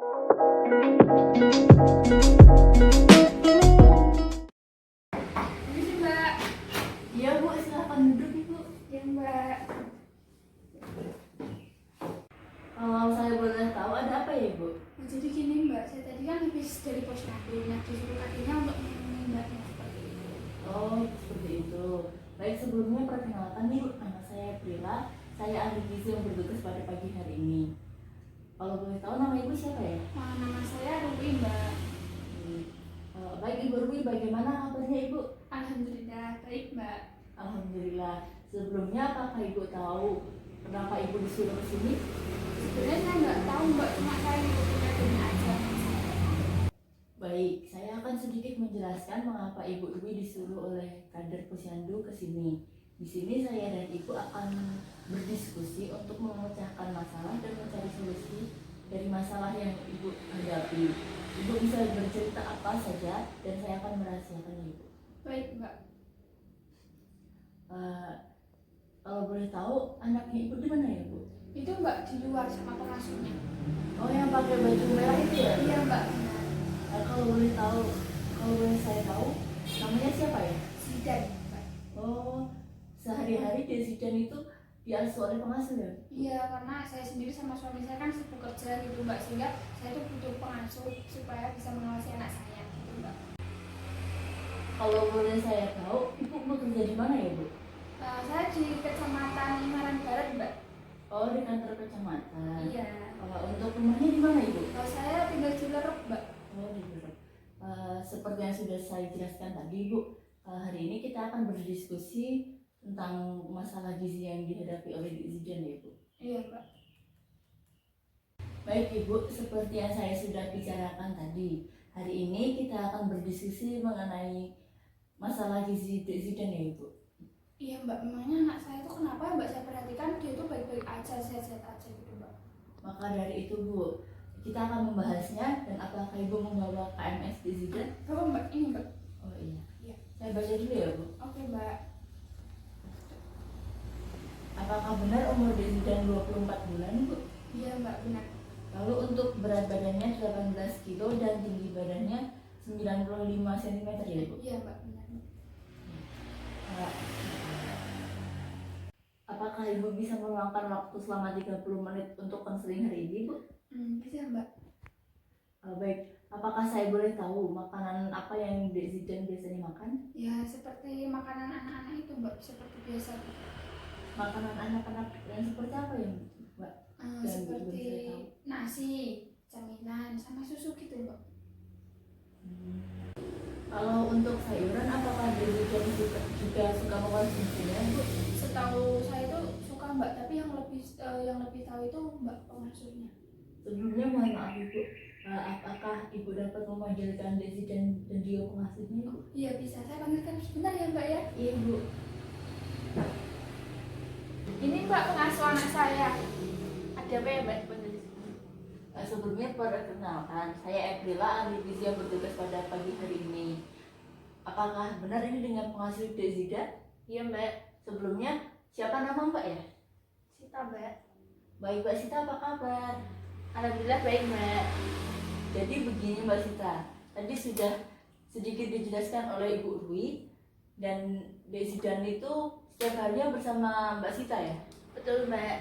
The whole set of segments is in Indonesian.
Ini Mbak. Iya Bu, silakan duduk Ibu. Ya Mbak. Kalau saya boleh tahu ada apa ya Ibu? Nah, jadi gini Mbak, saya tadi kan habis dari posyandu. Nah, disuruh kakeknya untuk menemui Mbaknya seperti itu. Oh, seperti itu. Baik, sebelumnya perkenalkan nih, nama saya Prila. Saya ahli gizi yang bertugas pada pagi hari ini. Kalau boleh tahu nama Ibu siapa ya? Nah, nama saya Ruby Mbak. Baik Ibu Ruby, bagaimana kabarnya Ibu? Alhamdulillah baik Mbak. Alhamdulillah. Sebelumnya apakah Ibu tahu kenapa Ibu disuruh ke sini? Sebenarnya saya nggak tahu Mbak, cuma saya ngikutin adanya aja. Baik, saya akan sedikit menjelaskan mengapa Ibu Ruby disuruh oleh kader Posyandu ke sini. Di sini saya dan Ibu akan berdiskusi untuk memecahkan masalah dan mencari solusi dari masalah yang Ibu hadapi. Ibu bisa bercerita apa saja dan saya akan merahasiakannya Ibu. Baik Mbak. Kalau boleh tahu anaknya Ibu di mana ya Bu? Itu Mbak di luar sama pengasuhnya. Oh, yang pakai baju merah itu ya? Iya Mbak. Kalau boleh tahu, kalau boleh saya tahu, namanya siapa ya? Zidan Mbak. Oh, sehari-hari di Zidan itu diasuh oleh pengasuh ya? Iya, karena saya sendiri sama suami saya kan sibuk kerja gitu Mbak, sehingga saya tuh butuh pengasuh supaya bisa mengawasi anak saya gitu Mbak. Kalau boleh saya tahu, Ibu bekerja di mana ya Bu? Saya di Kecamatan Imaran Barat Mbak. Oh, di kantor kecamatan. Iya. Untuk rumahnya di mana Ibu? Saya tinggal di Lerep Mbak. Oh, di Berek. Seperti yang sudah saya jelaskan tadi Bu, hari ini kita akan berdiskusi tentang masalah gizi yang dihadapi oleh Zidan ya Bu. Iya Mbak. Baik Ibu, seperti yang saya sudah bicarakan tadi, hari ini kita akan berdiskusi mengenai masalah gizi Zidan ya Ibu. Iya Mbak, memangnya anak saya tuh kenapa Mbak? Saya perhatikan dia tuh baik-baik aja, sehat-sehat aja gitu Mbak. Maka dari itu Bu, kita akan membahasnya. Dan apakah Ibu membawa KMS di Zidan? Apa Mbak? Ini Mbak. Oh iya. Iya. Saya baca dulu ya Bu. Oke Mbak. Apakah benar umur Zidan 24 bulan Bu? Iya Mbak, benar. Lalu untuk berat badannya 18 kilo dan tinggi badannya 95 cm ya Bu? Iya Mbak, benar. Uh, Apakah Ibu bisa meluangkan waktu selama 30 menit untuk konseling hari ini Bu? Bisa Mbak. Baik, apakah saya boleh tahu makanan apa yang Dek Zidan biasanya makan? Ya seperti makanan anak-anak itu Mbak, seperti biasa. Makanan anak-anak yang seperti apa ya Mbak? Seperti nasi, camilan, sama susu gitu Mbak. Kalau untuk sayuran, apakah Dek Zidan juga suka mengkonsumsinya Bu? Setahu saya itu suka Mbak, tapi yang lebih tahu itu Mbak pengasuhnya. Sebelumnya mohon maaf Ibu, apakah Ibu dapat memanggilkan Dek Zidan dan juga pengasuhnya Bu? Iya bisa, saya panggilkan sebentar ya Mbak ya. Iya Bu. Ini Mbak pengasuh anak saya. Ada apa ya Mbak? Sebelumnya perkenalkan, saya Aprila, ahli gizi yang bertugas pada pagi hari ini. Apakah benar ini dengan pengasuh Dek Zidan? Iya Mbak. Sebelumnya, siapa nama Mbak ya? Sita Mbak. Baik Mbak Sita, apa kabar? Alhamdulillah baik Mbak. Jadi begini Mbak Sita, tadi sudah sedikit dijelaskan oleh Ibu Rui, dan Dek Zidan itu setiap harinya bersama Mbak Sita ya? Betul Mbak.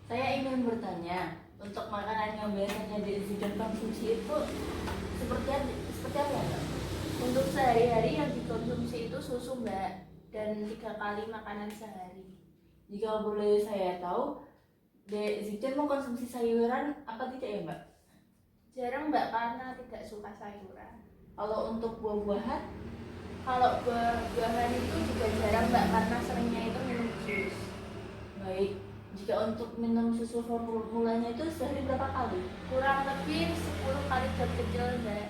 Saya ingin bertanya, untuk makanan yang biasanya Dek Zidan konsumsi itu seperti apa ya Mbak? Untuk sehari-hari yang dikonsumsi itu susu Mbak, dan 3 kali makanan sehari. Jika boleh saya tahu, Dek Zidan mengkonsumsi sayuran apa tidak ya Mbak? Jarang Mbak karena tidak suka sayuran. Kalau untuk buah-buahan? Kalau buah-buahan itu juga jarang Mbak karena seringnya itu minum jus. Baik, jika untuk minum susu formulanya itu sehari berapa kali? Kurang lebih 10 kali jam kecil Mbak.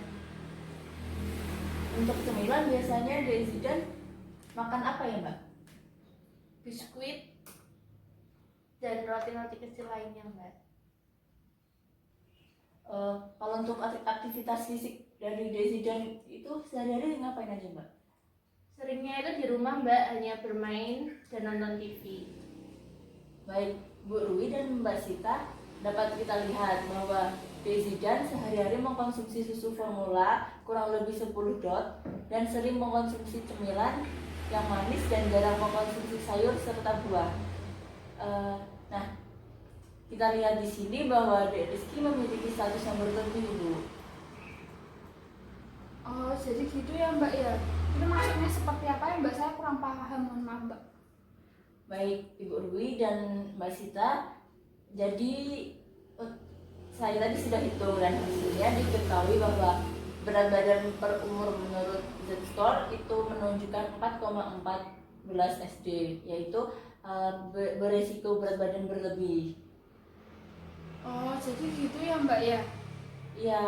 Untuk cemilan biasanya Dek Zidan makan apa ya Mbak? Biskuit dan roti-roti kecil lainnya Mbak. Kalau untuk aktivitas fisik dari Dek Zidan itu sehari-hari ngapain aja Mbak? Seringnya itu di rumah Mbak, hanya bermain dan nonton TV. Baik Bu Rui dan Mbak Sita, dapat kita lihat bahwa Zidan sehari-hari mengkonsumsi susu formula kurang lebih 10 dot dan sering mengkonsumsi cemilan yang manis dan jarang mengkonsumsi sayur serta buah. Nah, kita lihat di sini bahwa Dek Rizky memiliki status yang berlebih, Bu. Oh, jadi gitu ya Mbak ya. Itu maksudnya seperti apa ya Mbak? Saya kurang paham, mohon maaf Mbak. Baik Ibu Rwi dan Mbak Sita, jadi saya tadi sudah hitung dan hasilnya diketahui bahwa berat badan per umur menurut Z-score itu menunjukkan 4,14 SD, yaitu beresiko berat badan berlebih. Oh, jadi gitu ya Mbak ya. Iya.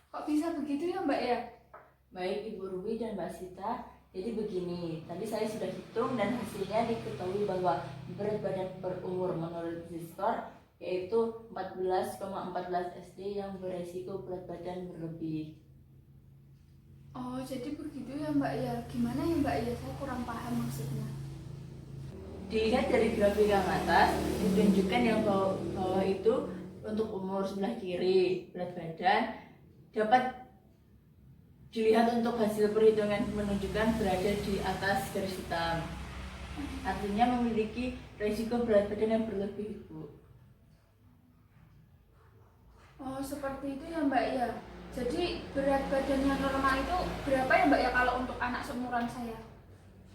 Kok bisa begitu ya Mbak ya? Baik Ibu Ruby dan Mbak Sita, jadi begini, tadi saya sudah hitung dan hasilnya diketahui bahwa berat badan per umur menurut Z-score yaitu 14,14 SD yang beresiko berat badan berlebih. Oh, jadi begitu ya Mbak ya. Gimana ya Mbak ya? Saya kurang paham maksudnya. Dilihat dari grafik yang atas, ditunjukkan yang bawah itu untuk umur sebelah kiri berat badan dapat dilihat untuk hasil perhitungan menunjukkan berada di atas garis hitam. Artinya memiliki risiko berat badan yang berlebih, Bu. Oh, seperti itu ya Mbak ya. Jadi berat badan yang normal itu berapa ya Mbak ya kalau untuk anak seumuran saya?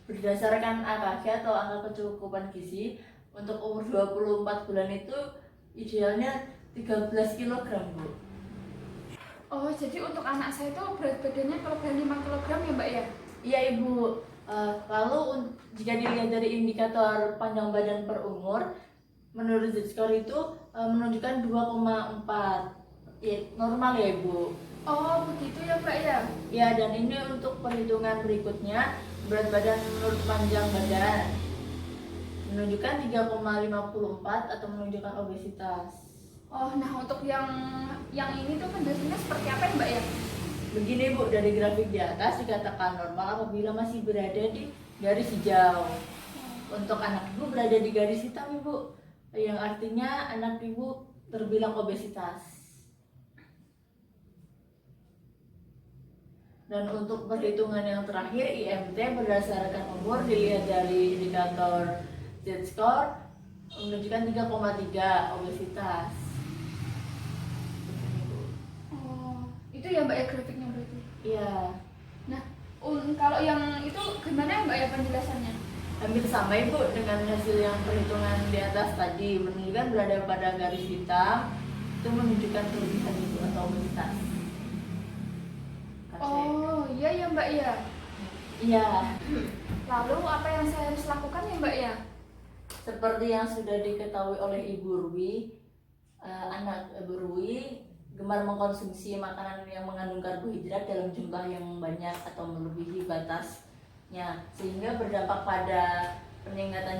Berdasarkan AKG atau angka kecukupan gizi, untuk umur 24 bulan itu idealnya 13 kg, Bu. Oh, jadi untuk anak saya itu berat badannya kilogram 5 kg ya Mbak ya? Iya Ibu. Lalu jika dilihat dari indikator panjang badan per umur, menurut Z-score itu menunjukkan 2,4. Ya, normal ya Ibu. Oh, begitu ya Mbak ya? Ya, dan ini untuk perhitungan berikutnya, berat badan menurut panjang badan menunjukkan 3,54 atau menunjukkan obesitas. Oh, nah untuk yang ini tuh penjelasannya seperti apa ya Mbak ya? Begini Bu, dari grafik di atas dikatakan normal apabila masih berada di garis hijau. Untuk anak Ibu berada di garis hitam Ibu, yang artinya anak Ibu terbilang obesitas. Dan untuk perhitungan yang terakhir IMT berdasarkan umur dilihat dari indikator Z-score menunjukkan 3,3 obesitas. Oh, itu ya Mbak ya grafiknya berarti? Iya. Nah, kalau yang itu gimana ya Mbak ya penjelasannya? Hampir sama Ibu dengan hasil yang perhitungan di atas tadi, menunjukkan berada pada garis hitam itu menunjukkan kelebihan Ibu atau obesitas. Oh, iya ya Mbak ya. Iya. Lalu apa yang saya harus lakukan ya Mbak ya? Seperti yang sudah diketahui oleh Ibu Rwi, anak Ibu Rwi gemar mengkonsumsi makanan yang mengandung karbohidrat dalam jumlah yang banyak atau melebihi batasnya, sehingga berdampak pada peningkatan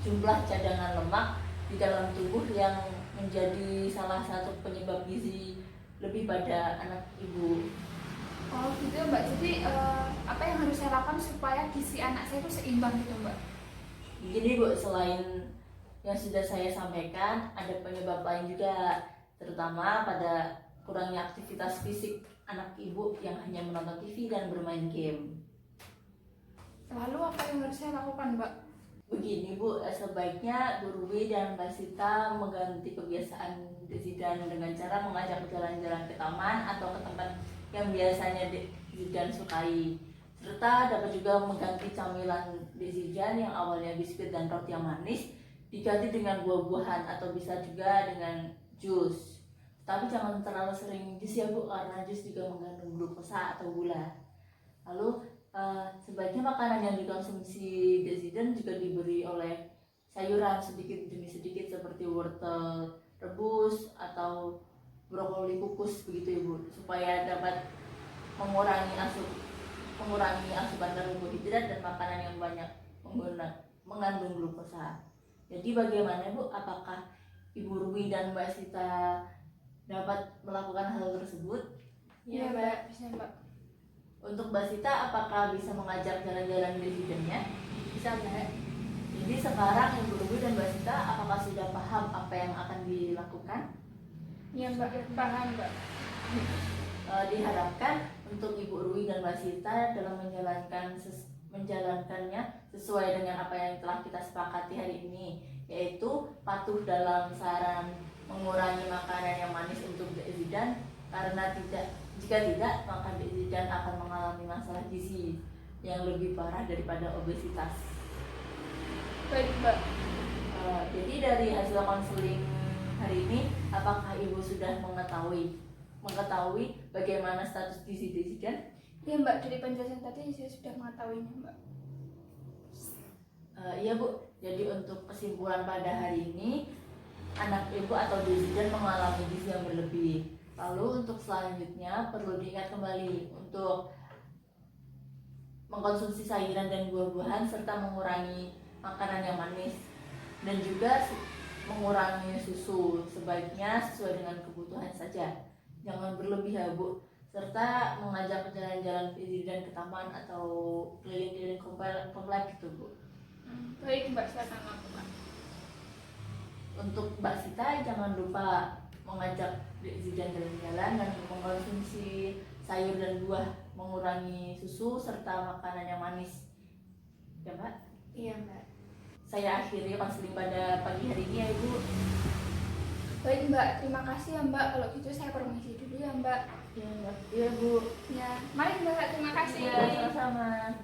jumlah cadangan lemak di dalam tubuh yang menjadi salah satu penyebab gizi lebih pada anak Ibu. Oh gitu ya Mbak, jadi apa yang harus saya lakukan supaya gizi anak saya itu seimbang gitu Mbak? Begini Bu, selain yang sudah saya sampaikan, ada penyebab lain juga, terutama pada kurangnya aktivitas fisik anak Ibu yang hanya menonton TV dan bermain game. Lalu apa yang harus saya lakukan Mbak? Begini Bu, sebaiknya Bu Ruby dan Mbak Sita mengganti kebiasaan Zidan dengan cara mengajak jalan-jalan ke taman atau ke tempat yang biasanya Zidan sukai, serta dapat juga mengganti camilan Zidan yang awalnya biskuit dan roti yang manis diganti dengan buah-buahan atau bisa juga dengan jus. Tapi jangan terlalu sering jus ya Bu, karena jus juga mengandung glukosa atau gula. Lalu sebaiknya makanan yang dikonsumsi Zidan juga diberi oleh sayuran sedikit demi sedikit seperti wortel rebus atau brokoli kukus begitu Ibu, supaya dapat mengurangi asupan karbohidrat dan makanan yang banyak mengandung glukosa. Jadi bagaimana Bu, apakah Ibu Ruby dan Mbak Sita dapat melakukan hal tersebut? Iya Mbak, bisa Mbak. Untuk Mbak Sita, apakah bisa mengajak jalan-jalan di Zidannya? Bisa Mbak. Jadi sekarang Ibu Ruby dan Mbak Sita apakah sudah paham apa yang akan dilakukan? Iya Mbak, paham Mbak. Diharapkan untuk Ibu Ruby dan Mbak Sita dalam menjalankannya sesuai dengan apa yang telah kita sepakati hari ini, yaitu patuh dalam saran mengurangi makanan yang manis untuk Dek Zidan, karena jika tidak maka Dek Zidan akan mengalami masalah gizi yang lebih parah daripada obesitas. Baik Mbak. Jadi dari hasil konseling hari ini, apakah Ibu sudah mengetahui bagaimana status gizi Dek Zidan? Iya Mbak, dari penjelasan tadi saya sudah mengetahuinya Mbak. Iya Bu, jadi untuk kesimpulan pada hari ini, anak Ibu atau Dek Zidan mengalami gizi yang berlebih. Lalu untuk selanjutnya perlu diingat kembali untuk mengkonsumsi sayuran dan buah-buahan serta mengurangi makanan yang manis, dan juga mengurangi susu, sebaiknya sesuai dengan kebutuhan saja, jangan berlebih ya Bu, serta mengajak ke jalan-jalan dan ke taman atau keliling-keliling komplek gitu Bu. Baik Mbak, silakan aku Mbak. Untuk Mbak Sita jangan lupa mengajak Dek Zidan jalan-jalan dan mengkonsumsi sayur dan buah, mengurangi susu serta makanan yang manis ya Mbak. Iya Mbak. Saya akhiri konseling pada pagi hari ini ya Ibu. Baik Mbak, terima kasih ya Mbak. Kalau gitu saya permisi dulu ya Mbak. Ya Mbak. Iya Bu. Ya, mari Mbak, terima kasih. Ya, sama-sama.